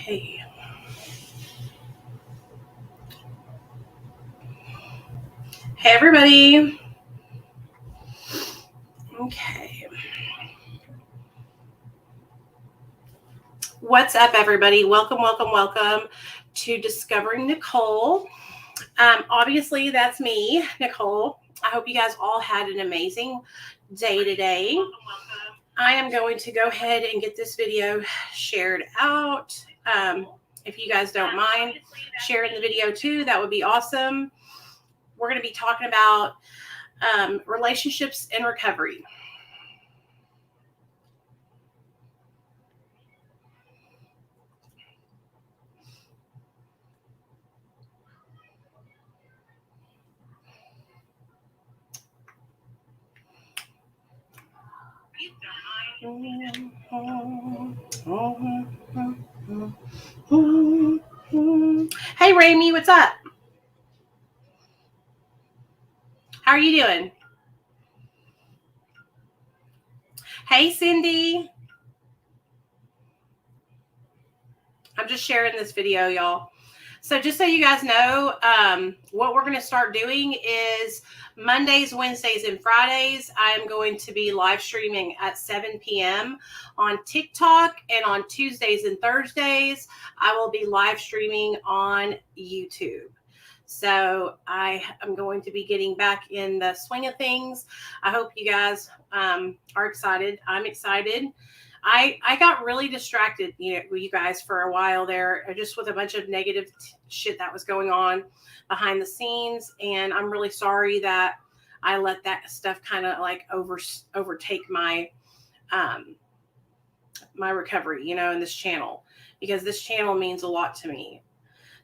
Okay. Hey, everybody. Okay. What's up, everybody? Welcome to Discovering Nicole. Obviously, that's me, Nicole. I hope you guys all had an amazing day today. I am going to go ahead and get this video shared out. If you guys don't mind sharing the video too, that would be awesome. We're going to be talking about relationships and recovery. Hey, Raimi, what's up? How are you doing? Hey, Cindy. I'm just sharing this video, y'all. So just so you guys know, what we're going to start doing is Mondays, Wednesdays, and Fridays, I'm going to be live streaming at 7 p.m. on TikTok, and on Tuesdays and Thursdays, I will be live streaming on YouTube. So I am going to be getting back in the swing of things. I hope you guys are excited. I'm excited. I got really distracted, with you guys for a while there, just with a bunch of negative shit that was going on behind the scenes. And I'm really sorry that I let that stuff kind of like overtake my, my recovery, in this channel, because this channel means a lot to me.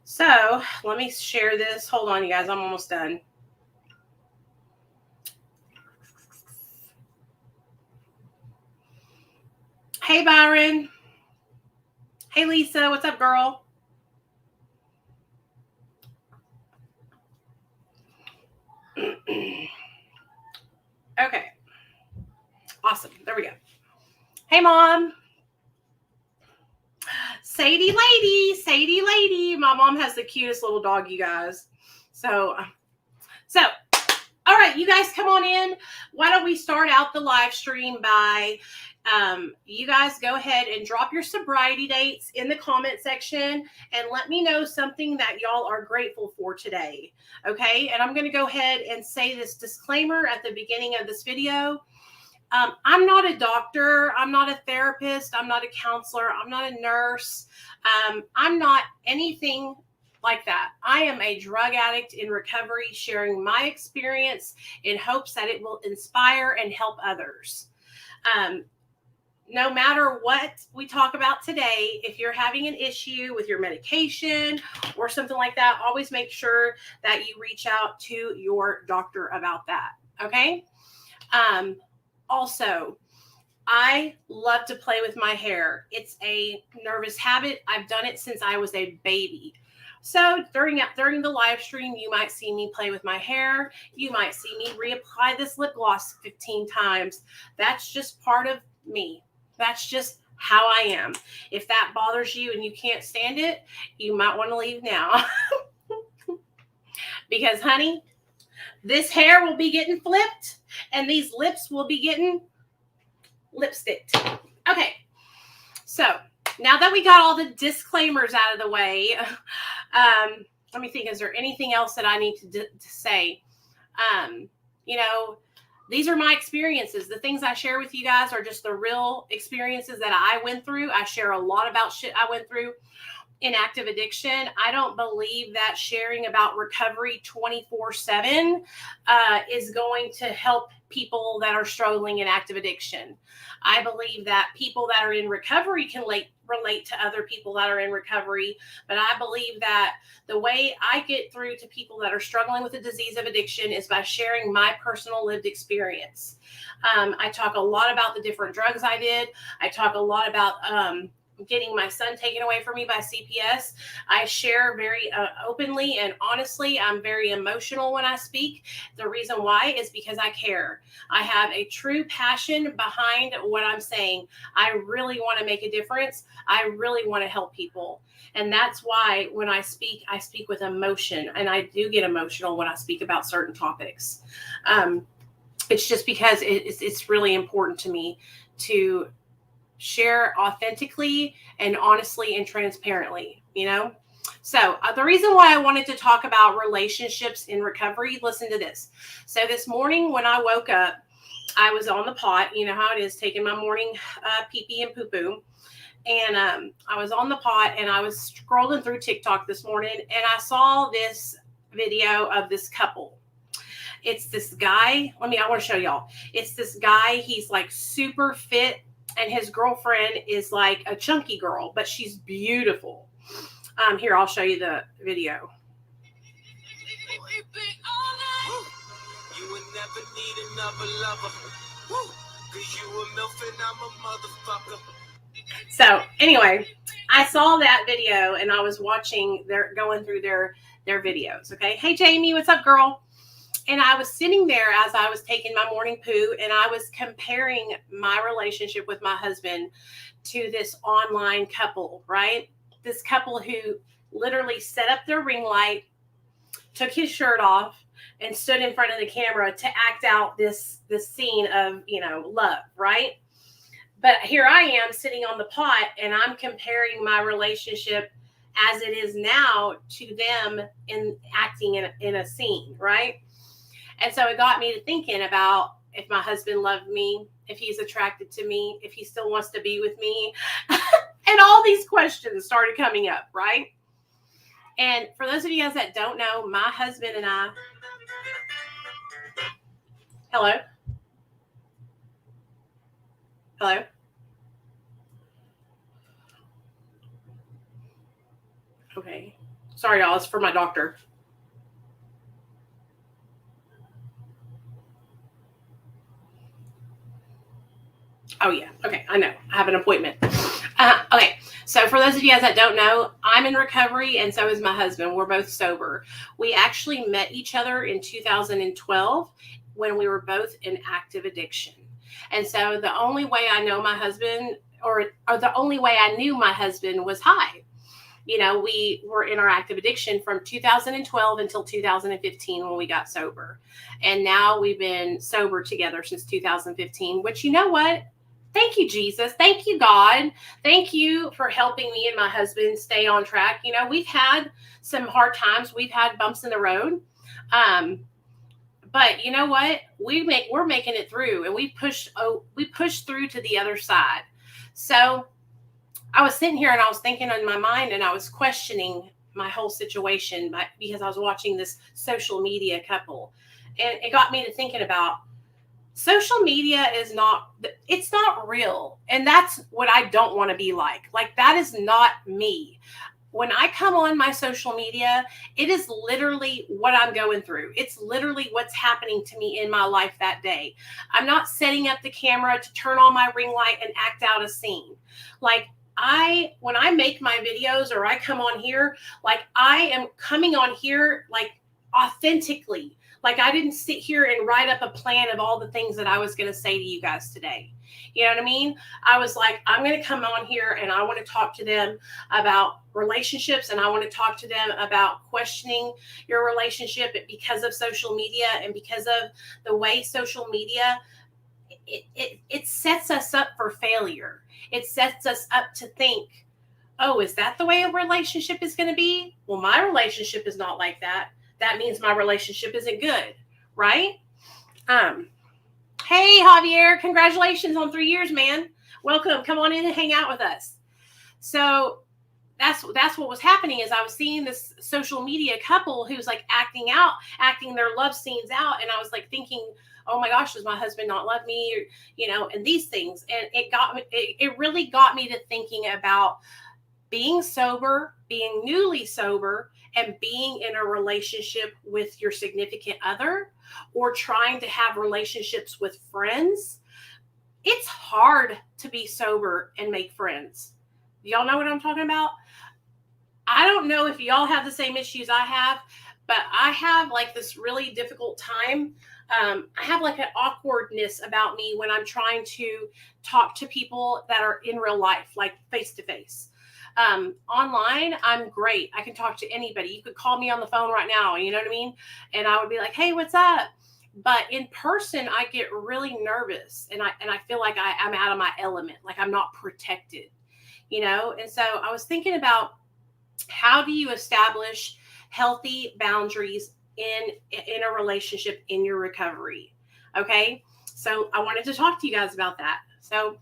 So let me share this. Hold on, you guys. I'm almost done. Hey, Byron. Hey, Lisa. What's up, girl? Okay. Awesome. There we go. Hey, Mom. Sadie lady. My mom has the cutest little dog, you guys. So, all right, you guys come on in. Why don't we start out the live stream by you guys go ahead and drop your sobriety dates in the comment section and let me know something that y'all are grateful for today. Okay, and I'm going to go ahead and say this disclaimer at the beginning of this video. I'm not a doctor. I'm not a therapist. I'm not a counselor. I'm not a nurse. I'm not anything like that. I am a drug addict in recovery, sharing my experience in hopes that it will inspire and help others. No matter what we talk about today, if you're having an issue with your medication or something like that, always make sure that you reach out to your doctor about that. Okay? Also, I love to play with my hair. It's a nervous habit. I've done it since I was a baby. So during the live stream, you might see me play with my hair. You might see me reapply this lip gloss 15 times. That's just part of me. That's just how I am. If that bothers you and you can't stand it, you might want to leave now. Because, honey, this hair will be getting flipped and these lips will be getting lipsticked. Okay, so now that we got all the disclaimers out of the way, let me think, is there anything else that I need to say? These are my experiences. The things I share with you guys are just the real experiences that I went through. I share a lot about shit I went through in active addiction. I don't believe that sharing about recovery 24/7 is going to help people that are struggling in active addiction. I believe that people that are in recovery can relate to other people that are in recovery, but I believe that the way I get through to people that are struggling with the disease of addiction is by sharing my personal lived experience. I talk a lot about the different drugs I did. I talk a lot about getting my son taken away from me by CPS. I share very openly and honestly. I'm very emotional when I speak. The reason why is because I care. I have a true passion behind what I'm saying. I really want to make a difference. I really want to help people. And that's why when I speak with emotion, and I do get emotional when I speak about certain topics. It's just because it's really important to me to share authentically and honestly and transparently, So the reason why I wanted to talk about relationships in recovery, listen to this. So this morning when I woke up, I was on the pot, you know how it is, taking my morning pee-pee and poo-poo. And I was on the pot and I was scrolling through TikTok this morning and I saw this video of this couple. It's this guy. I want to show y'all. It's this guy. He's like super fit. And his girlfriend is like a chunky girl, but she's beautiful. Here, I'll show you the video. You would never need another lover. Cause you a MILF and I'm a motherfucker. So anyway, I saw that video and I was watching going through their videos. Okay. Hey Jamie, what's up, girl? And I was sitting there as I was taking my morning poo and I was comparing my relationship with my husband to this online couple, right? This couple who literally set up their ring light, took his shirt off, and stood in front of the camera to act out this scene of, love, right? But here I am sitting on the pot and I'm comparing my relationship as it is now to them in acting in a scene, right? And so it got me to thinking about if my husband loved me, if he's attracted to me, if he still wants to be with me. And all these questions started coming up, right? And for those of you guys that don't know, my husband and I... Hello? Hello? Okay. Sorry, y'all. It's for my doctor. Oh, yeah. Okay. I know. I have an appointment. Okay. So for those of you guys that don't know, I'm in recovery and so is my husband. We're both sober. We actually met each other in 2012 when we were both in active addiction. And so the only way I know my husband or the only way I knew my husband was high. We were in our active addiction from 2012 until 2015 when we got sober. And now we've been sober together since 2015, which, you know what? Thank you, Jesus. Thank you, God. Thank you for helping me and my husband stay on track. We've had some hard times. We've had bumps in the road. But you know what? We're making it through, and we pushed through to the other side. So I was sitting here and I was thinking in my mind and I was questioning my whole situation because I was watching this social media couple. And it got me to thinking about social media it's not real. And that's what I don't want to be like. Like, that is not me. When I come on my social media, it is literally what I'm going through. It's literally what's happening to me in my life that day. I'm not setting up the camera to turn on my ring light and act out a scene. Like, when I make my videos or I come on here, like, I am coming on here like authentically. Like, I didn't sit here and write up a plan of all the things that I was going to say to you guys today. You know what I mean? I was like, I'm going to come on here and I want to talk to them about relationships, and I want to talk to them about questioning your relationship because of social media and because of the way social media, it sets us up for failure. It sets us up to think, oh, is that the way a relationship is going to be? Well, my relationship is not like that. That means my relationship isn't good, right? Hey, Javier, congratulations on 3 years, man. Welcome. Come on in and hang out with us. So that's what was happening is I was seeing this social media couple who's like acting their love scenes out. And I was like thinking, oh my gosh, does my husband not love me? And these things. And it really got me to thinking about being sober, being newly sober, and being in a relationship with your significant other, or trying to have relationships with friends. It's hard to be sober and make friends. Y'all know what I'm talking about? I don't know if y'all have the same issues I have, but I have like this really difficult time. I have like an awkwardness about me when I'm trying to talk to people that are in real life, like face to face. Online, I'm great. I can talk to anybody. You could call me on the phone right now. You know what I mean? And I would be like, hey, what's up? But in person, I get really nervous and I feel like I'm out of my element, like I'm not protected, you know? And so I was thinking about, how do you establish healthy boundaries in a relationship in your recovery? Okay, so I wanted to talk to you guys about that. So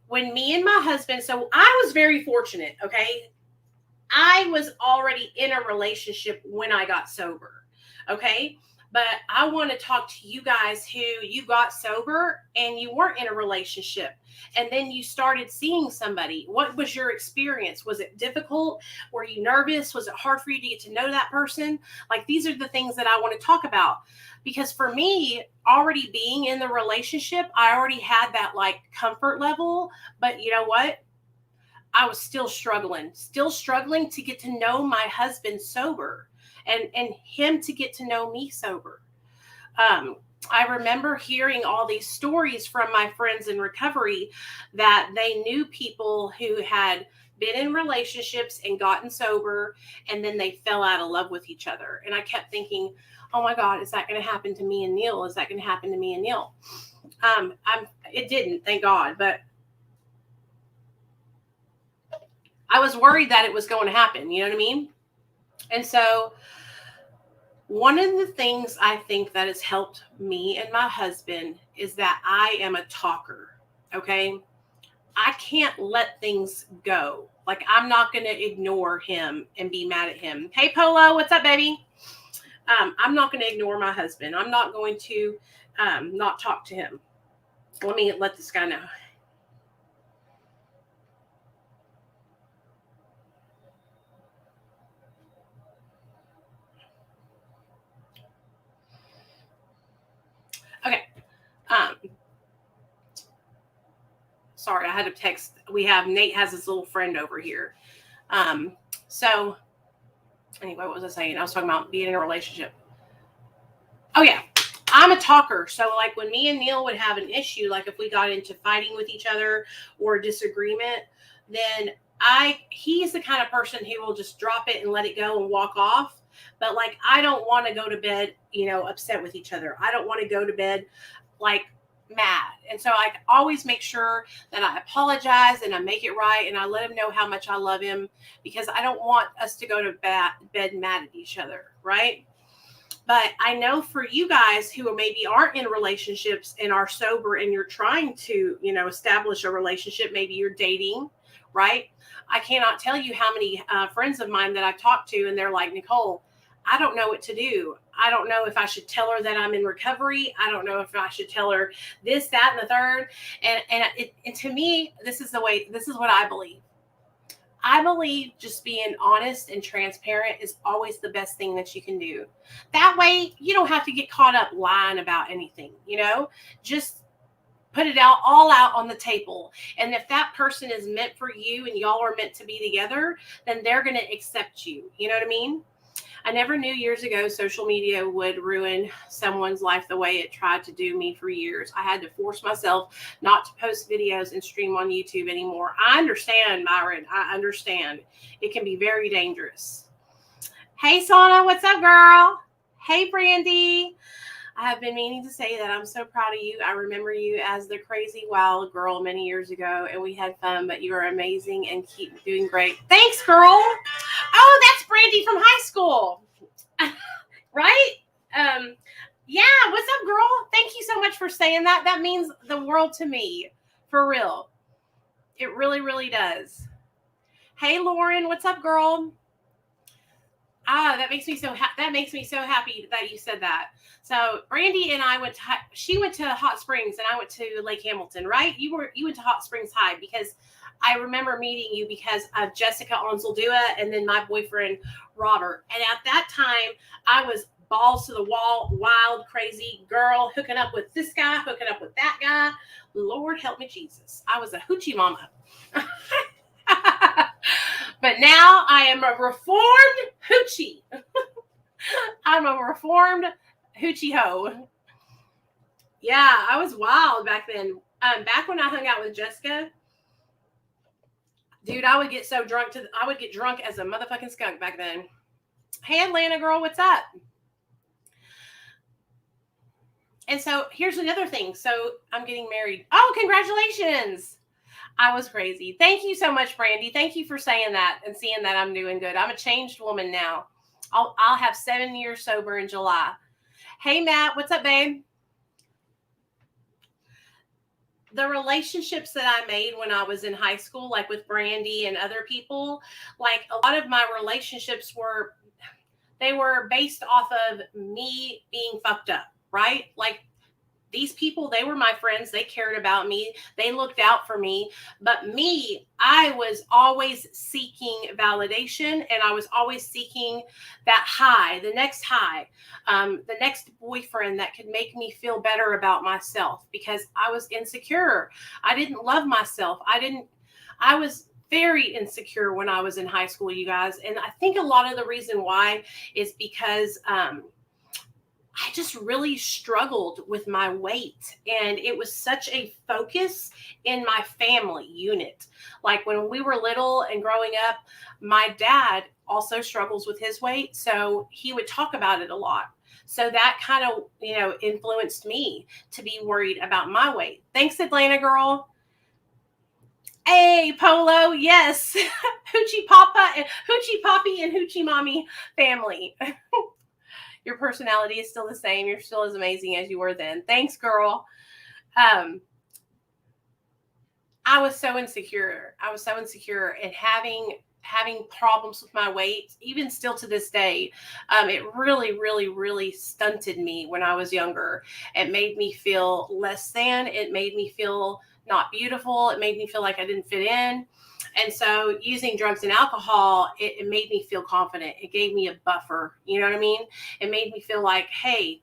when me and my husband, so I was very fortunate. Okay, I was already in a relationship when I got sober. Okay, but I want to talk to you guys who you got sober and you weren't in a relationship and then you started seeing somebody. What was your experience? Was it difficult? Were you nervous? Was it hard for you to get to know that person? Like, these are the things that I want to talk about, because for me, already being in the relationship, I already had that like comfort level. But you know what? I was still struggling to get to know my husband sober, and him to get to know me sober. I remember hearing all these stories from my friends in recovery that they knew people who had been in relationships and gotten sober, and then they fell out of love with each other. And I kept thinking, oh my God, is that going to happen to me and Neil? Is that going to happen to me and Neil? It didn't, thank God, but I was worried that it was going to happen. You know what I mean? And so one of the things I think that has helped me and my husband is that I am a talker. Okay. I can't let things go. Like, I'm not going to ignore him and be mad at him. Hey, Polo, what's up, baby? I'm not going to ignore my husband. I'm not going to not talk to him. Let me let this guy know. Okay. Sorry, I had to text. Nate has his little friend over here. So anyway, what was I saying? I was talking about being in a relationship. Oh yeah, I'm a talker. So like when me and Neil would have an issue, like if we got into fighting with each other or disagreement, then he's the kind of person who will just drop it and let it go and walk off. But like, I don't want to go to bed, upset with each other. I don't want to go to bed like mad. And so I always make sure that I apologize and I make it right. And I let him know how much I love him, because I don't want us to go to bed mad at each other. Right. But I know for you guys who maybe aren't in relationships and are sober and you're trying to, establish a relationship, maybe you're dating, right? I cannot tell you how many friends of mine that I've talked to, and they're like, Nicole, I don't know what to do. I don't know if I should tell her that I'm in recovery. I don't know if I should tell her this, that, and the third. And to me, this is what I believe. I believe just being honest and transparent is always the best thing that you can do. That way, you don't have to get caught up lying about anything, just put it all out on the table. And if that person is meant for you and y'all are meant to be together, then they're going to accept you. You know what I mean? I never knew years ago social media would ruin someone's life the way it tried to do me for years. I had to force myself not to post videos and stream on YouTube anymore. I understand, Myron. I understand. It can be very dangerous. Hey, Sana, what's up, girl? Hey, Brandy. I have been meaning to say that I'm so proud of you. I remember you as the crazy wild girl many years ago, and we had fun, but you are amazing and keep doing great. Thanks, girl. Oh, that's Brandy from high school. Right? Yeah, what's up, girl? Thank you so much for saying that. That means the world to me. For real. It really, really does. Hey, Lauren, what's up, girl? That makes me so happy that you said that. So Brandy and I she went to Hot Springs and I went to Lake Hamilton, right? You went to Hot Springs High, because I remember meeting you because of Jessica Onzeldua and then my boyfriend, Robert. And at that time, I was balls to the wall, wild, crazy girl, hooking up with this guy, hooking up with that guy. Lord help me, Jesus. I was a hoochie mama. But now I am a reformed hoochie. I'm a reformed hoochie ho. Yeah, I was wild back then. Back when I hung out with Jessica, dude, I would get so drunk I would get drunk as a motherfucking skunk back then. Hey, Atlanta girl, what's up? And so here's the other thing. So I'm getting married. Oh, congratulations. I was crazy. Thank you so much, Brandy. Thank you for saying that and seeing that I'm doing good. I'm a changed woman now. I'll have 7 years sober in July. Hey, Matt, what's up, babe? The relationships that I made when I was in high school, like with Brandy and other people, like a lot of my relationships were based off of me being fucked up, right? Like these people, they were my friends. They cared about me. They looked out for me. But me, I was always seeking validation, and I was always seeking that high, the next high, the next boyfriend that could make me feel better about myself because I was insecure. I didn't love myself. I was very insecure when I was in high school, you guys. And I think a lot of the reason why is because, I just really struggled with my weight, and it was such a focus in my family unit. Like when we were little and growing up, my dad also struggles with his weight, so he would talk about it a lot. So that kind of, influenced me to be worried about my weight. Thanks, Atlanta girl. Hey, Polo, yes. Hoochie Papa and Hoochie Poppy and Hoochie Mommy family. Your personality is still the same. You're still as amazing as you were then. Thanks, girl. I was so insecure. And having problems with my weight, even still to this day, it really, really, really stunted me when I was younger. It made me feel less than. It made me feel not beautiful. It made me feel like I didn't fit in. And so using drugs and alcohol, it made me feel confident. It gave me a buffer. You know what I mean? It made me feel like, hey,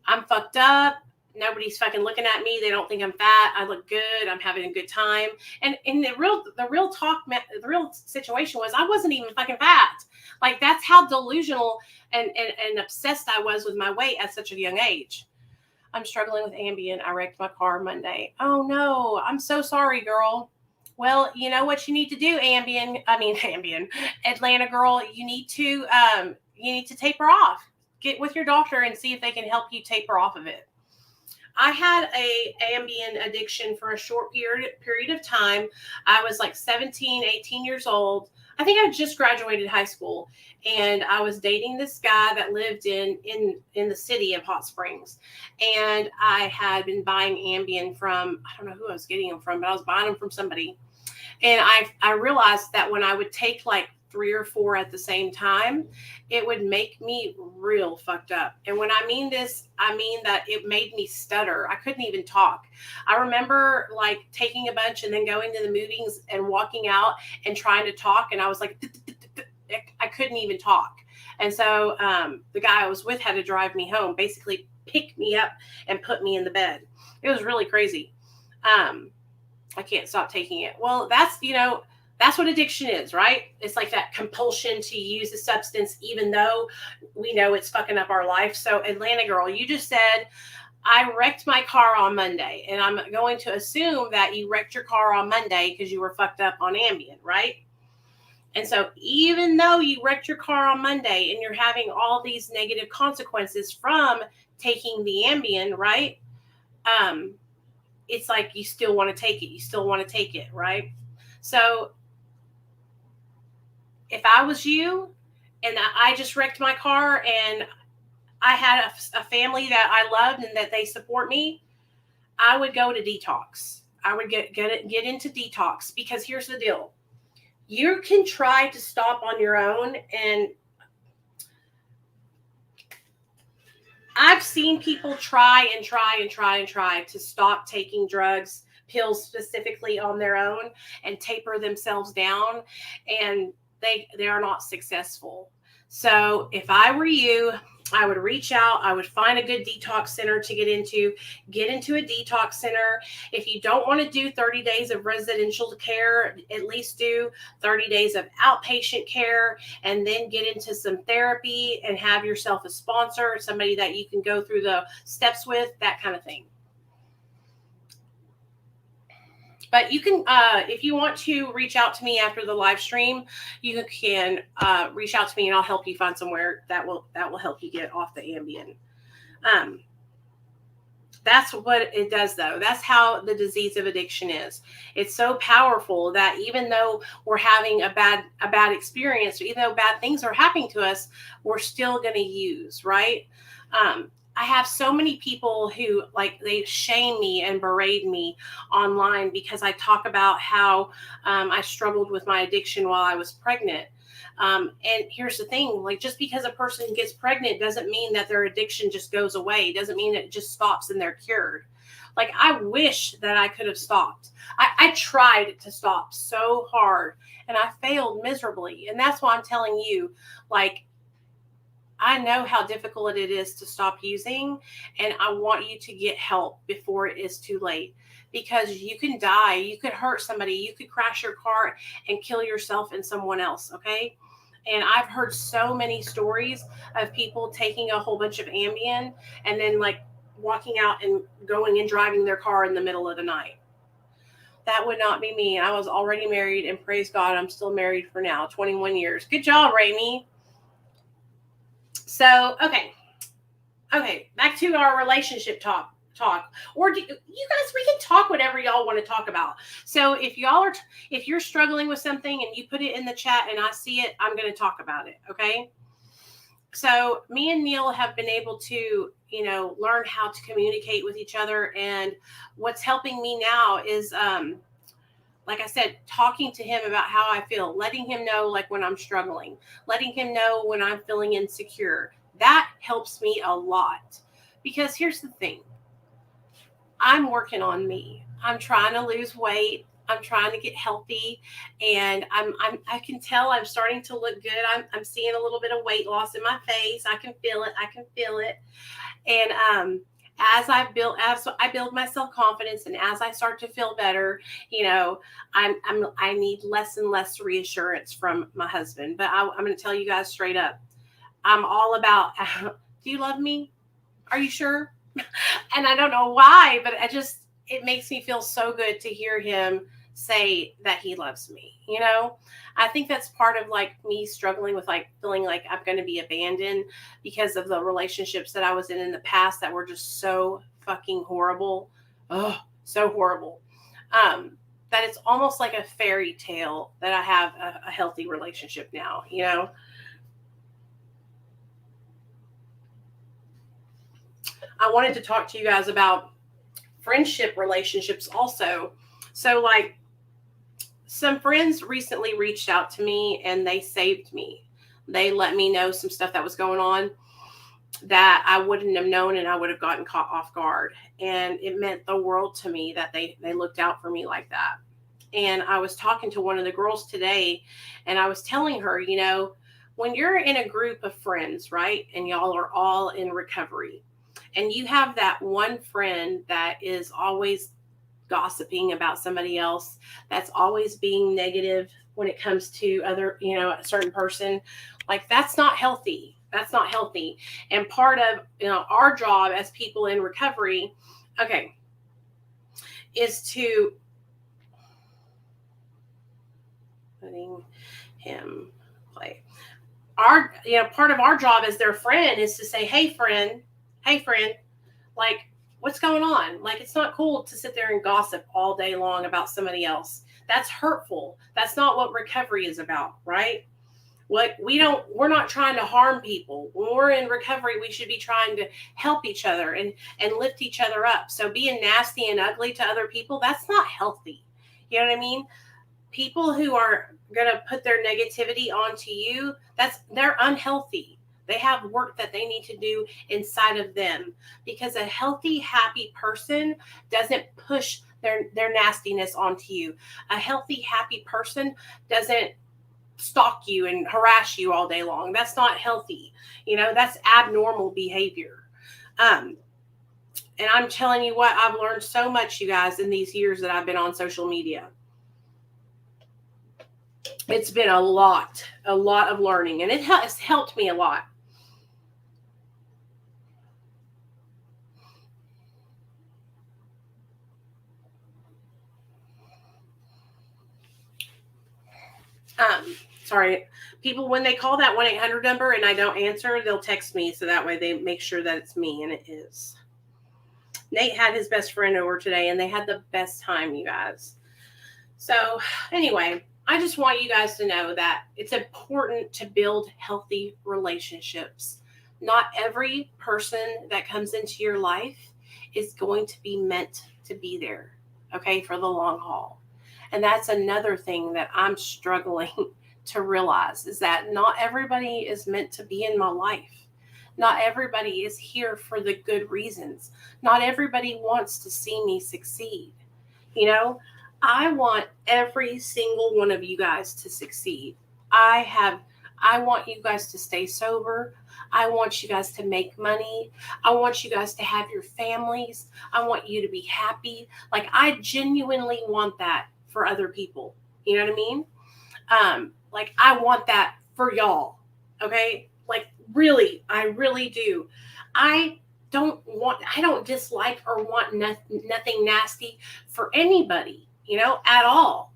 I'm fucked up. Nobody's fucking looking at me. They don't think I'm fat. I look good. I'm having a good time. And the real situation was I wasn't even fucking fat. Like that's how delusional and obsessed I was with my weight at such a young age. I'm struggling with Ambien. I wrecked my car Monday. Oh no, I'm so sorry, girl. Well, you know what you need to do, Ambien, Atlanta girl, you need to taper off. Get with your doctor and see if they can help you taper off of it. I had a Ambien addiction for a short period of time. I was like 17, 18 years old. I think I just graduated high school, and I was dating this guy that lived in the city of Hot Springs. And I had been buying Ambien from, I don't know who I was getting them from, but I was buying them from somebody. And I realized that when I would take like 3 or 4 at the same time, it would make me real fucked up. And when I mean this, I mean that it made me stutter. I couldn't even talk. I remember like taking a bunch and then going to the movies and walking out and trying to talk. And I was like, I couldn't even talk. And so the guy I was with had to drive me home, basically pick me up and put me in the bed. It was really crazy. I can't stop taking it. Well, that's what addiction is, right? It's like that compulsion to use a substance, even though we know it's fucking up our life. So Atlanta girl, you just said, I wrecked my car on Monday, and I'm going to assume that you wrecked your car on Monday because you were fucked up on Ambien, right? And so even though you wrecked your car on Monday and you're having all these negative consequences from taking the Ambien, right? It's like you still want to take it. You still want to take it, right? So if I was you and I just wrecked my car and I had a family that I loved and that they support me, I would go to detox. I would get into detox, because here's the deal. You can try to stop on your own, and I've seen people try to stop taking drugs, pills specifically, on their own and taper themselves down, and they are not successful. So if I were you, I would reach out. I would find a good detox center to get into a detox center. If you don't want to do 30 days of residential care, at least do 30 days of outpatient care, and then get into some therapy and have yourself a sponsor, somebody that you can go through the steps with, that kind of thing. But you can, if you want to reach out to me after the live stream, you can reach out to me and I'll help you find somewhere that will help you get off the Ambien. That's what it does, though. That's how the disease of addiction is. It's so powerful that even though we're having a bad experience, even though bad things are happening to us, we're still going to use, right? I have so many people who they shame me and berate me online because I talk about how I struggled with my addiction while I was pregnant. And here's the thing, just because a person gets pregnant doesn't mean that their addiction just goes away. It doesn't mean it just stops and they're cured. I wish that I could have stopped. I tried to stop so hard and I failed miserably. And that's why I'm telling you, I know how difficult it is to stop using, and I want you to get help before it is too late, because you can die, you could hurt somebody, you could crash your car and kill yourself and someone else, okay? And I've heard so many stories of people taking a whole bunch of Ambien and then walking out and going and driving their car in the middle of the night. That would not be me. I was already married, and praise God, I'm still married for now, 21 years. Good job, Raimi. So, okay, back to our relationship talk. Or you guys, we can talk whatever y'all want to talk about. So if you're struggling with something and you put it in the chat and I see it, I'm going to talk about it. Okay. So me and Neil have been able to, learn how to communicate with each other. And what's helping me now is, like I said, talking to him about how I feel, letting him know when I'm struggling, letting him know when I'm feeling insecure. That helps me a lot, because here's the thing. I'm working on me. I'm trying to lose weight. I'm trying to get healthy, and I can tell I'm starting to look good. I'm seeing a little bit of weight loss in my face. I can feel it. And as I build my self-confidence, and as I start to feel better, I need less and less reassurance from my husband. But I'm going to tell you guys straight up, I'm all about, do you love me? Are you sure? And I don't know why, but it makes me feel so good to hear him say that he loves me. I think that's part of me struggling with feeling like I'm going to be abandoned because of the relationships that I was in the past that were just so fucking horrible. Oh, so horrible. That it's almost like a fairy tale that I have a healthy relationship now, I wanted to talk to you guys about friendship relationships also. So some friends recently reached out to me and they saved me. They let me know some stuff that was going on that I wouldn't have known, and I would have gotten caught off guard. And it meant the world to me that they looked out for me like that. And I was talking to one of the girls today, and I was telling her, when you're in a group of friends, right, and y'all are all in recovery, and you have that one friend that is always gossiping about somebody else, that's always being negative when it comes to other, a certain person, that's not healthy. That's not healthy. And part of, our job as people in recovery, is to letting him play. Part of our job as their friend is to say, hey friend, what's going on? It's not cool to sit there and gossip all day long about somebody else. That's hurtful. That's not what recovery is about, right? We're not trying to harm people. When we're in recovery, we should be trying to help each other and lift each other up. So being nasty and ugly to other people, that's not healthy. You know what I mean? People who are going to put their negativity onto you, they're unhealthy. They have work that they need to do inside of them, because a healthy, happy person doesn't push their nastiness onto you. A healthy, happy person doesn't stalk you and harass you all day long. That's not healthy. That's abnormal behavior. And I'm telling you what, I've learned so much, you guys, in these years that I've been on social media. It's been a lot of learning, and it has helped me a lot. Sorry, people, when they call that 1-800 number and I don't answer, they'll text me, so that way they make sure that it's me, and it is. Nate had his best friend over today, and they had the best time, you guys. So anyway, I just want you guys to know that it's important to build healthy relationships. Not every person that comes into your life is going to be meant to be there, okay, for the long haul. And that's another thing that I'm struggling to realize, is that not everybody is meant to be in my life. Not everybody is here for the good reasons. Not everybody wants to see me succeed. I want every single one of you guys to succeed. I want you guys to stay sober. I want you guys to make money. I want you guys to have your families. I want you to be happy. Like, I genuinely want that for other people. You know what I mean? Like, I want that for y'all. Okay? Like, really, I really do. I don't dislike or want nothing nasty for anybody, at all.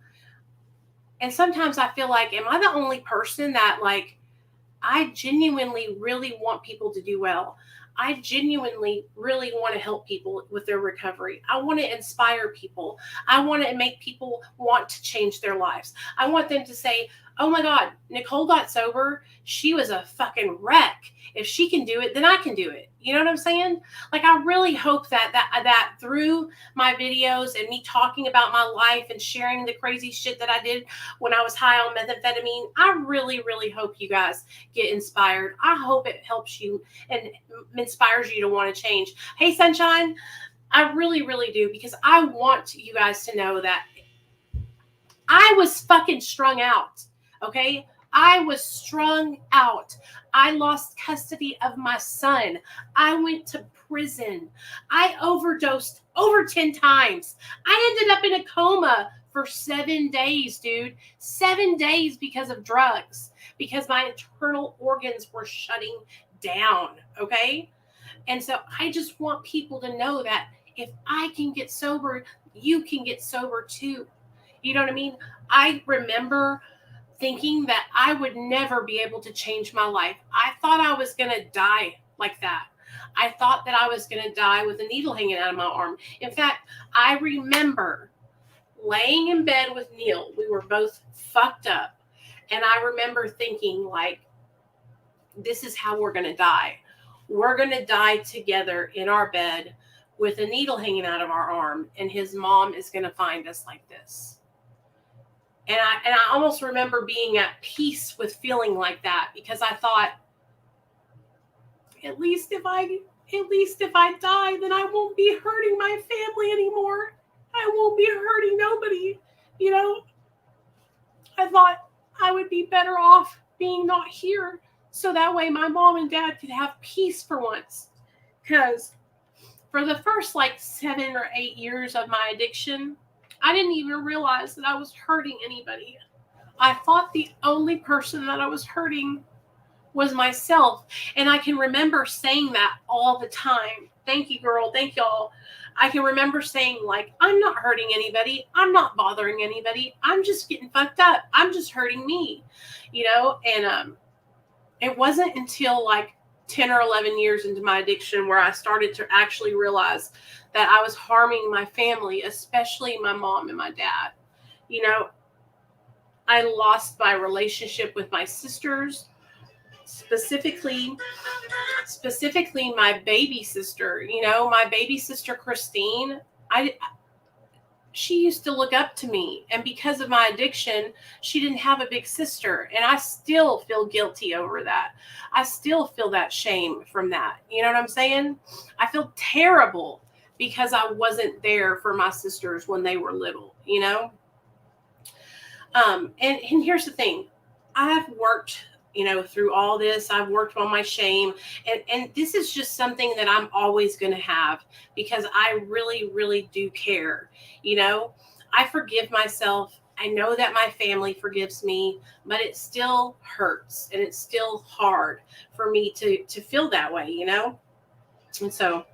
And sometimes I feel like, am I the only person that, like, I genuinely really want people to do well? I genuinely really want to help people with their recovery. I want to inspire people. I want to make people want to change their lives. I want them to say, oh my God, Nicole got sober. She was a fucking wreck. If she can do it, then I can do it. You know what I'm saying? Like, I really hope that through my videos and me talking about my life and sharing the crazy shit that I did when I was high on methamphetamine, I really, really hope you guys get inspired. I hope it helps you and inspires you to want to change. Hey, Sunshine, I really, really do, because I want you guys to know that I was fucking strung out. Okay? I was strung out. I lost custody of my son. I went to prison. I overdosed over 10 times. I ended up in a coma for 7 days, dude. 7 days because of drugs, because my internal organs were shutting down. Okay? And so I just want people to know that if I can get sober, you can get sober too. You know what I mean? I remember thinking that I would never be able to change my life. I thought I was going to die like that. I thought that I was going to die with a needle hanging out of my arm. In fact, I remember laying in bed with Neil. We were both fucked up. And I remember thinking, like, this is how we're going to die. We're going to die together in our bed with a needle hanging out of our arm. And his mom is going to find us like this. And I almost remember being at peace with feeling like that, because I thought, at least if I die, then I won't be hurting my family anymore. I won't be hurting nobody. I thought I would be better off being not here, so that way my mom and dad could have peace for once. Because for the first 7 or 8 years of my addiction, I didn't even realize that I was hurting anybody. I thought the only person that I was hurting was myself. And I can remember saying that all the time. Thank you, girl. Thank y'all. I can remember saying, I'm not hurting anybody. I'm not bothering anybody. I'm just getting fucked up. I'm just hurting me, And it wasn't until 10 or 11 years into my addiction where I started to actually realize that I was harming my family, especially my mom and my dad. I lost my relationship with my sisters, specifically my baby sister. My baby sister, Christine, she used to look up to me, and because of my addiction, she didn't have a big sister, and I still feel guilty over that. I still feel that shame from that. You know what I'm saying? I feel terrible because I wasn't there for my sisters when they were little, And here's the thing. I've worked, through all this. I've worked on my shame. And this is just something that I'm always going to have because I really, really do care. I forgive myself. I know that my family forgives me, but it still hurts and it's still hard for me to feel that way. And so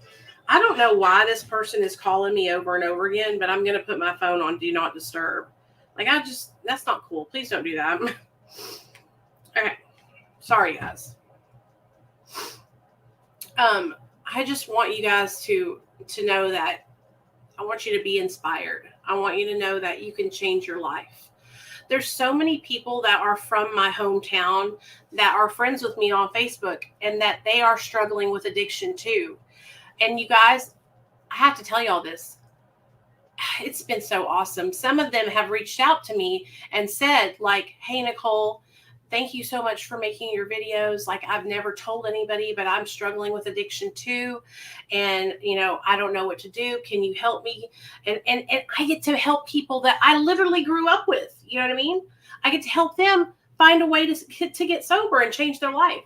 I don't know why this person is calling me over and over again, but I'm going to put my phone on do not disturb. That's not cool. Please don't do that. Okay. Sorry, guys. I just want you guys to know that I want you to be inspired. I want you to know that you can change your life. There's so many people that are from my hometown that are friends with me on Facebook and that they are struggling with addiction too. And you guys, I have to tell y'all this. It's been so awesome. Some of them have reached out to me and said, like, hey, Nicole, thank you so much for making your videos. Like, I've never told anybody, but I'm struggling with addiction too. And, I don't know what to do. Can you help me? And I get to help people that I literally grew up with. You know what I mean? I get to help them find a way to get sober and change their life.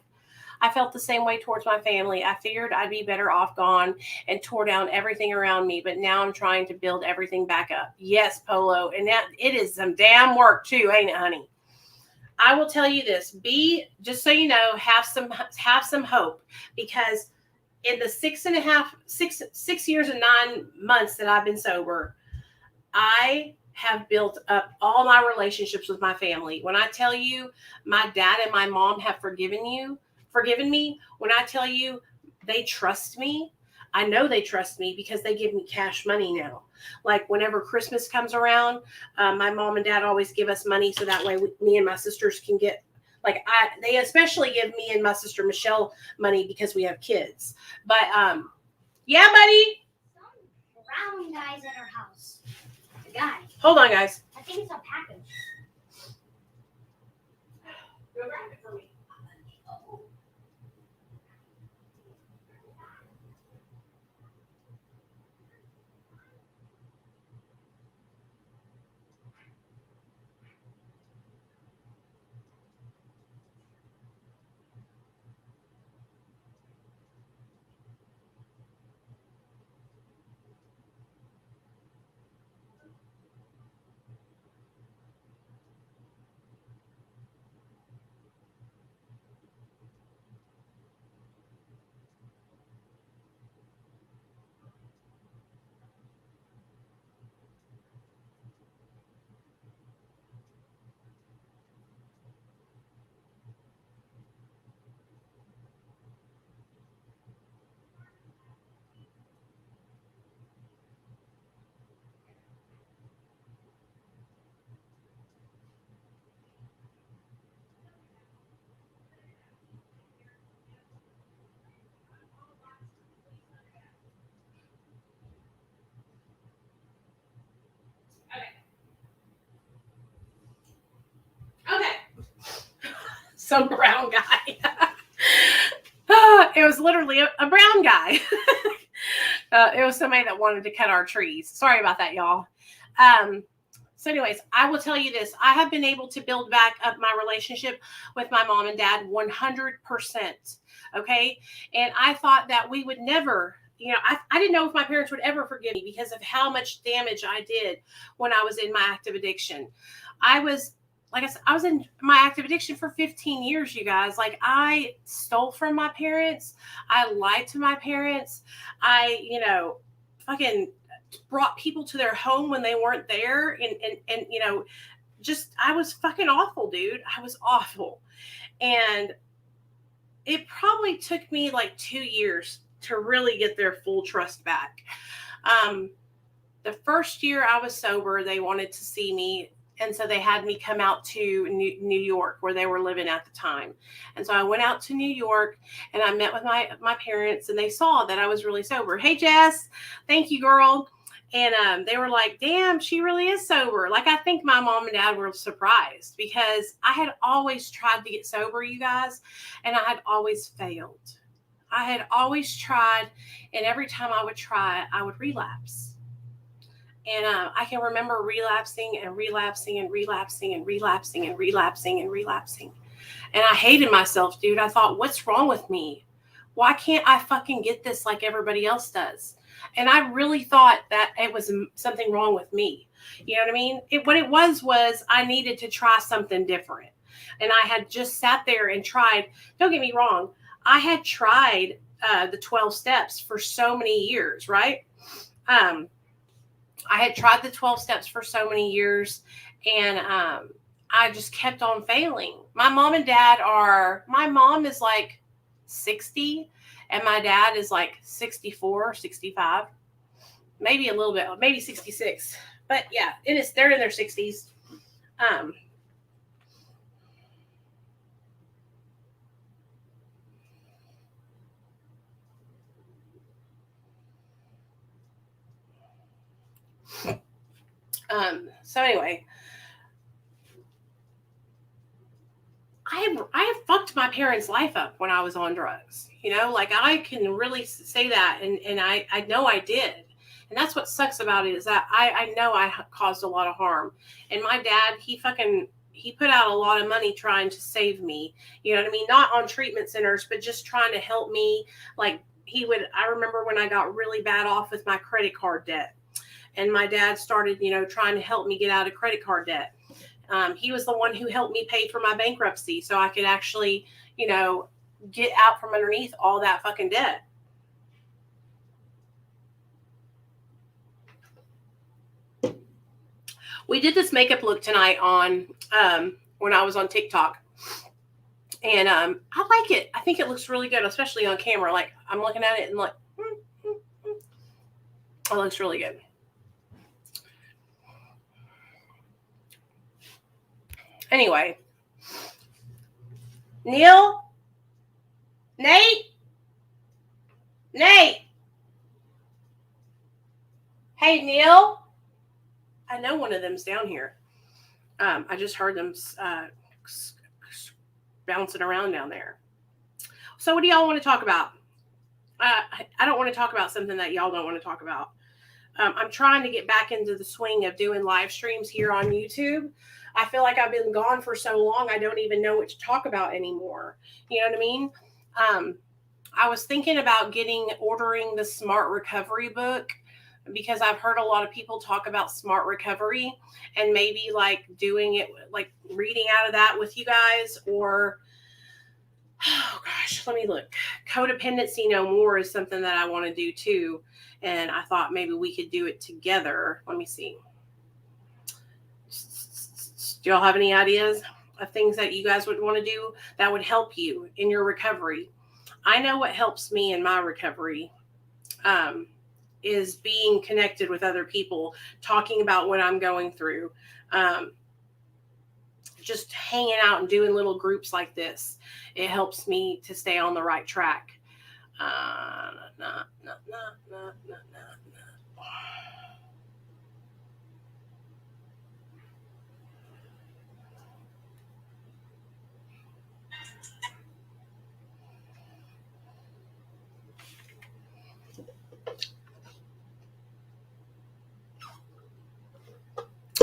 I felt the same way towards my family. I figured I'd be better off gone and tore down everything around me. But now I'm trying to build everything back up. Yes, Polo. And that it is some damn work too, ain't it, honey? I will tell you this, just so you know, have some hope, because in the 6 years and 9 months that I've been sober, I have built up all my relationships with my family. When I tell you my dad and my mom have forgiven me, when I tell you they trust me, I know they trust me because they give me cash money now. Like whenever Christmas comes around, my mom and dad always give us money so that way me and my sisters can get, they especially give me and my sister Michelle money because we have kids. But yeah, buddy. Some brown guys at our house. The guy. Hold on, guys. I think it's a package. Go grab it for me. Okay. Some brown guy. It was literally a brown guy. It was somebody that wanted to cut our trees. Sorry about that, y'all. So anyways, I will tell you this. I have been able to build back up my relationship with my mom and dad 100%. Okay. And I thought that we would never, I didn't know if my parents would ever forgive me because of how much damage I did when I was in my active addiction. Like I said, I was in my active addiction for 15 years, you guys. Like, I stole from my parents. I lied to my parents. I, fucking brought people to their home when they weren't there. And I was fucking awful, dude. I was awful. And it probably took me like 2 years to really get their full trust back. The first year I was sober, they wanted to see me. And so they had me come out to New York, where they were living at the time. And so I went out to New York and I met with my parents, and they saw that I was really sober. Hey, Jess, thank you, girl. And they were like, damn, she really is sober. Like, I think my mom and dad were surprised because I had always tried to get sober, you guys, and I had always failed. I had always tried, and every time I would try, I would relapse. And I can remember relapsing and relapsing and relapsing and relapsing and relapsing and relapsing. And I hated myself, dude. I thought, what's wrong with me? Why can't I fucking get this like everybody else does? And I really thought that it was something wrong with me. You know what I mean? What it was I needed to try something different. And I had just sat there and tried. Don't get me wrong. I had tried the 12 steps for so many years, right? I had tried the 12 steps for so many years, and I just kept on failing. My mom is like 60, and my dad is like 64, 65, maybe a little bit, maybe 66. But yeah, they're in their 60s. So anyway, I fucked my parents' life up when I was on drugs. You know, like I can really say that, and I know I did. And that's what sucks about it is that I know I caused a lot of harm. And my dad, he put out a lot of money trying to save me. You know what I mean? Not on treatment centers, but just trying to help me. Like I remember when I got really bad off with my credit card debt. And my dad started, trying to help me get out of credit card debt. He was the one who helped me pay for my bankruptcy so I could actually, get out from underneath all that fucking debt. We did this makeup look tonight on when I was on TikTok. And I like it. I think it looks really good, especially on camera. Like I'm looking at it and like, it looks really good. Anyway, Nate, hey Neil, I know one of them's down here. I just heard them bouncing around down there. So what do y'all want to talk about? I don't want to talk about something that y'all don't want to talk about. I'm trying to get back into the swing of doing live streams here on YouTube. I feel like I've been gone for so long, I don't even know what to talk about anymore. You know what I mean? I was thinking about ordering the Smart Recovery book because I've heard a lot of people talk about smart recovery and maybe like doing it, like reading out of that with you guys, or, oh gosh, let me look. Codependency No More is something that I want to do too. And I thought maybe we could do it together. Let me see. Do y'all have any ideas of things that you guys would want to do that would help you in your recovery? I know what helps me in my recovery is being connected with other people, talking about what I'm going through, just hanging out and doing little groups like this. It helps me to stay on the right track.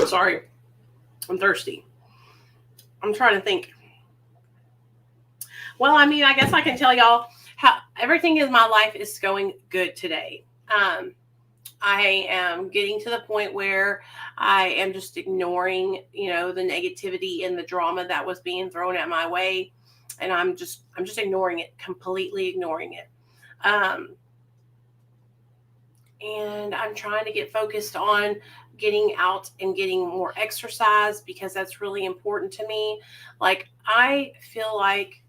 Sorry, I'm thirsty. I'm trying to think. Well, I mean, I guess I can tell y'all how everything in my life is going good today. I am getting to the point where I am just ignoring, the negativity and the drama that was being thrown at my way. And I'm just ignoring it, completely ignoring it. And I'm trying to get focused on getting out and getting more exercise because that's really important to me. Like, I feel like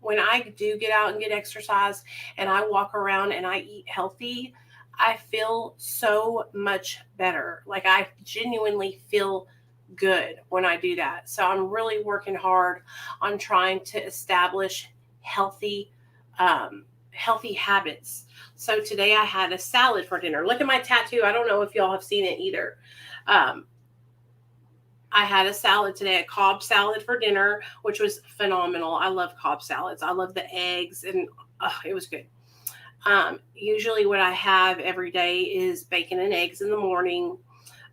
when I do get out and get exercise and I walk around and I eat healthy, I feel so much better. Like, I genuinely feel good when I do that. So I'm really working hard on trying to establish healthy habits. So today I had a salad for dinner. Look at my tattoo. I don't know if y'all have seen it either. I had a salad today, a Cobb salad for dinner, which was phenomenal. I love Cobb salads. I love the eggs, and it was good. Usually what I have every day is bacon and eggs in the morning.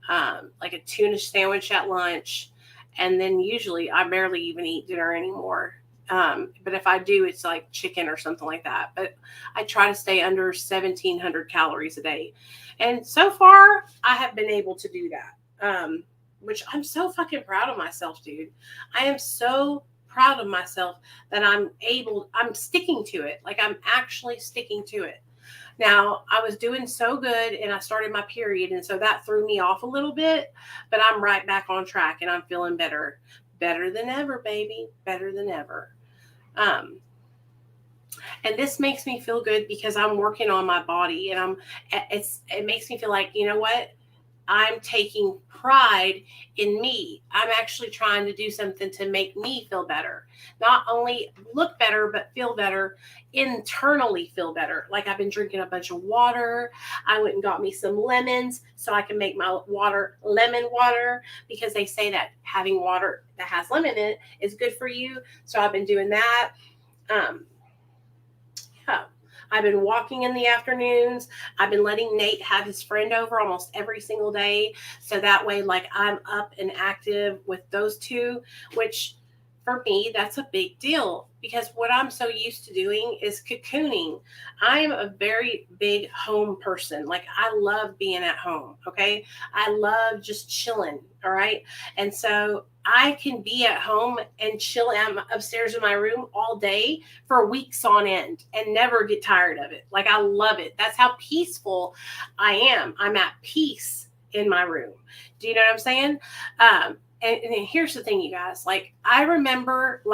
like a tuna sandwich at lunch. And then usually I barely even eat dinner anymore. But if I do, it's like chicken or something like that. But I try to stay under 1,700 calories a day. And so far, I have been able to do that, which I'm so fucking proud of myself, dude. I am so proud of myself that I'm sticking to it. Like, I'm actually sticking to it. Now, I was doing so good and I started my period, and so that threw me off a little bit, but I'm right back on track and I'm feeling better. Better than ever, baby. Better than ever. And this makes me feel good because I'm working on my body, and it makes me feel like, you know what? I'm taking pride in me. I'm actually trying to do something to make me feel better. Not only look better, but feel better, internally feel better. Like, I've been drinking a bunch of water. I went and got me some lemons so I can make my water lemon water, because they say that having water that has lemon in it is good for you. So I've been doing that. Yeah. I've been walking in the afternoons. I've been letting Nate have his friend over almost every single day. So that way, like, I'm up and active with those two, which for me, that's a big deal, because what I'm so used to doing is cocooning. I'm a very big home person. Like, I love being at home. Okay. I love just chilling. All right. And so I can be at home and chill. I'm upstairs in my room all day for weeks on end and never get tired of it. Like, I love it. That's how peaceful I am. I'm at peace in my room. Do you know what I'm saying? And here's the thing, you guys. Like, I remember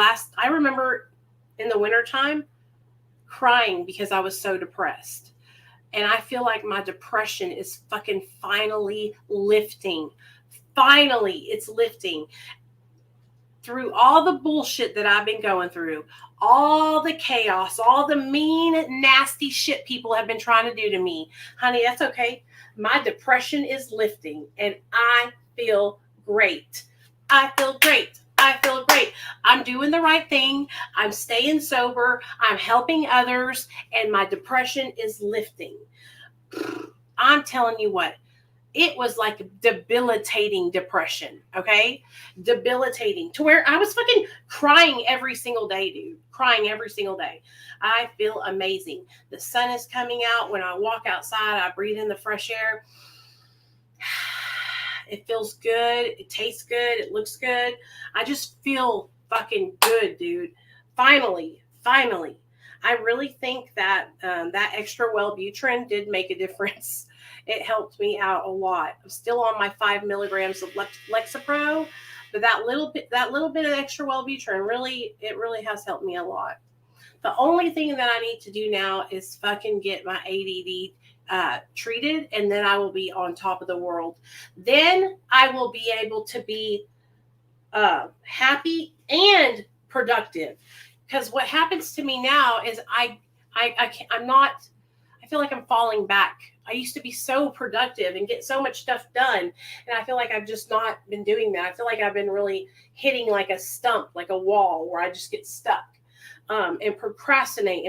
in the wintertime crying because I was so depressed. And I feel like my depression is fucking finally lifting. Finally, it's lifting. Through all the bullshit that I've been going through, all the chaos, all the mean, nasty shit people have been trying to do to me, honey, that's okay. My depression is lifting and I feel great. I feel great. I feel great. I'm doing the right thing. I'm staying sober. I'm helping others, and my depression is lifting. I'm telling you what. It was like debilitating depression, okay? Debilitating, to where I was fucking crying every single day, dude. Crying every single day. I feel amazing. The sun is coming out. When I walk outside, I breathe in the fresh air. It feels good. It tastes good. It looks good. I just feel fucking good, dude. Finally. I really think that that extra Wellbutrin did make a difference. It helped me out a lot. I'm still on my 5 milligrams of Lexapro, but that little bit of extra Wellbutrin really has helped me a lot. The only thing that I need to do now is fucking get my ADD treated, and then I will be on top of the world. Then I will be able to be happy and productive. Because what happens to me now is I feel like I'm falling back. I used to be so productive and get so much stuff done. And I feel like I've just not been doing that. I feel like I've been really hitting like a stump, like a wall, where I just get stuck and procrastinate.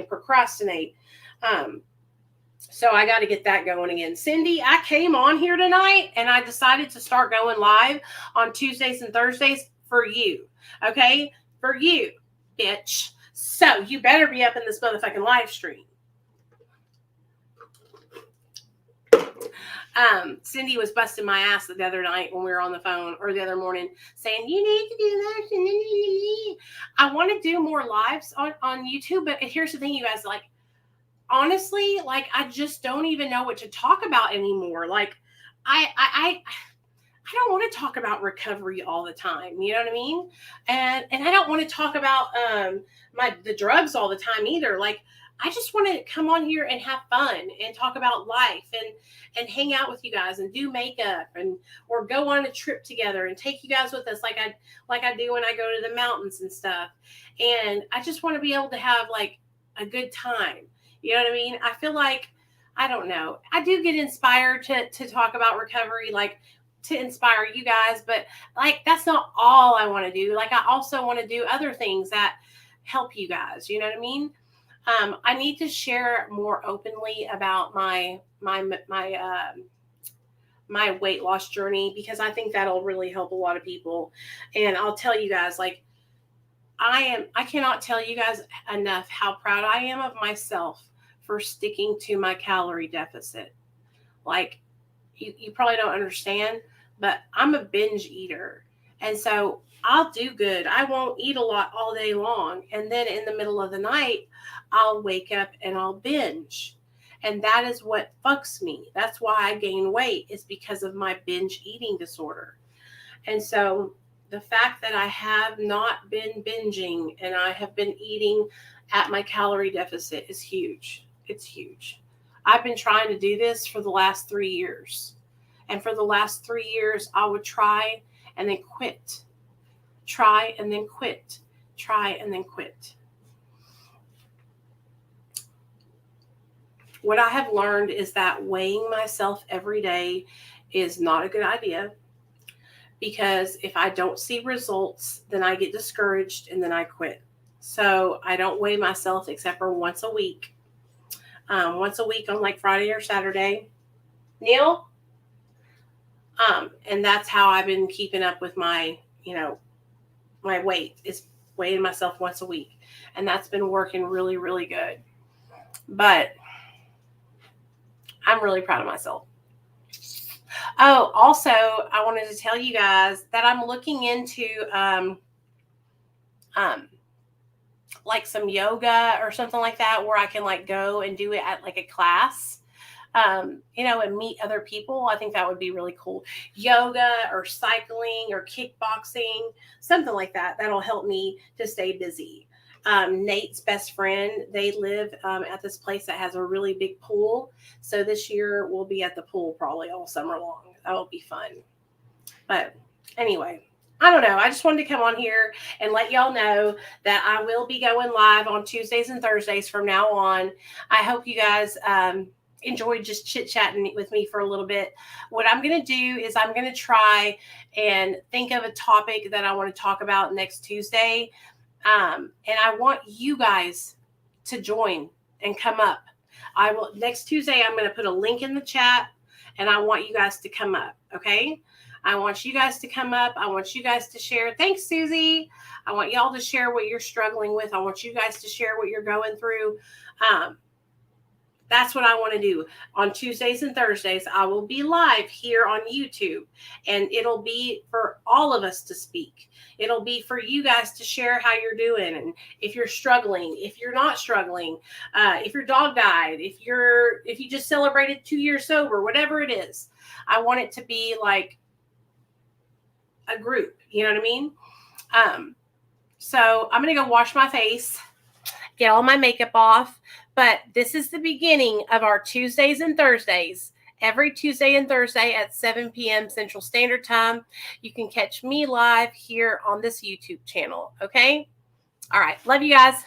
So I got to get that going again. Cindy, I came on here tonight and I decided to start going live on Tuesdays and Thursdays for you. Okay? For you, bitch. So you better be up in this motherfucking live stream. Cindy was busting my ass the other night when we were on the phone, or the other morning, saying, you need to do this. I want to do more lives on YouTube, but here's the thing, you guys, like, honestly, like, I just don't even know what to talk about anymore. Like, I don't want to talk about recovery all the time. You know what I mean? And I don't want to talk about the drugs all the time either. Like, I just want to come on here and have fun and talk about life and hang out with you guys and do makeup or go on a trip together and take you guys with us like I do when I go to the mountains and stuff. And I just want to be able to have like a good time. You know what I mean? I feel like, I don't know, I do get inspired to talk about recovery, like to inspire you guys, but like, that's not all I want to do. Like, I also want to do other things that help you guys. You know what I mean? I need to share more openly about my my weight loss journey, because I think that'll really help a lot of people. And I'll tell you guys, like, I cannot tell you guys enough how proud I am of myself for sticking to my calorie deficit. Like, you probably don't understand, but I'm a binge eater. And so I'll do good. I won't eat a lot all day long. And then in the middle of the night, I'll wake up and I'll binge. And that is what fucks me. That's why I gain weight, is because of my binge eating disorder. And so the fact that I have not been binging and I have been eating at my calorie deficit is huge. It's huge. I've been trying to do this for the last 3 years. And for the last 3 years, I would try and then quit. Try and then quit. Try and then quit. What I have learned is that weighing myself every day is not a good idea, because if I don't see results, then I get discouraged and then I quit. So I don't weigh myself except for once a week. Once a week on like Friday or Saturday. Neil? And that's how I've been keeping up with my, my weight, is weighing myself once a week. And that's been working really, really good. But I'm really proud of myself. Oh, also, I wanted to tell you guys that I'm looking into like some yoga or something like that, where I can like go and do it at like a class, and meet other people. I think that would be really cool. Yoga or cycling or kickboxing, something like that. That'll help me to stay busy. Nate's best friend, they live at this place that has a really big pool. So this year we'll be at the pool probably all summer long. That'll be fun. But anyway, I don't know. I just wanted to come on here and let y'all know that I will be going live on Tuesdays and Thursdays from now on. I hope you guys enjoyed just chit-chatting with me for a little bit. What I'm going to do is I'm going to try and think of a topic that I want to talk about next Tuesday. And I want you guys to join and come up. Next Tuesday, I'm going to put a link in the chat, and I want you guys to come up. Okay. I want you guys to come up. I want you guys to share. Thanks, Susie. I want y'all to share what you're struggling with. I want you guys to share what you're going through. That's what I want to do. On Tuesdays and Thursdays, I will be live here on YouTube, and it'll be for all of us to speak. It'll be for you guys to share how you're doing, and if you're struggling, if you're not struggling, if your dog died, if you just celebrated 2 years sober, whatever it is. I want it to be like a group. You know what I mean? So I'm going to go wash my face, get all my makeup off. But this is the beginning of our Tuesdays and Thursdays. Every Tuesday and Thursday at 7 p.m. Central Standard Time. You can catch me live here on this YouTube channel. Okay? All right. Love you guys.